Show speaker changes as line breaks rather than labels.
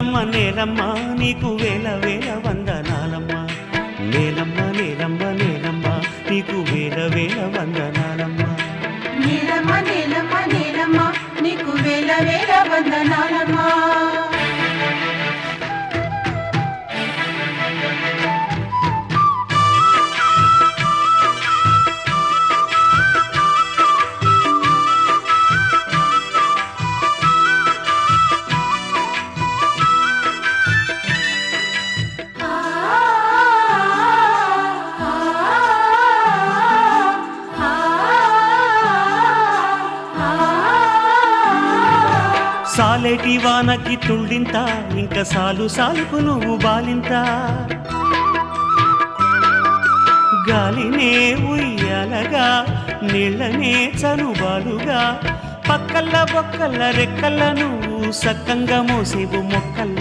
నేలమ్మ నీకు వేల వేల వందనాలమ్మ నేలమ్మ నేలమ్మ నేలమ్మ నీకు వేల వేల వందనాలమ్మ
నేలమ్మ నేలమ్మ నేలమ్మ నీకు వేల వేల వందనాలమ్మ
సాలేటి వానకి తుళ్ళింత ఇంక సాలు సాలుకు నువ్వు బాలింత గాలినే ఉయ్యాలగా నీళ్ళనే చనుబాలుగా పక్కల్ల బొక్కల్ల రెక్కల్ల నువ్వు సక్కంగా మోసేవు మొక్కల్ల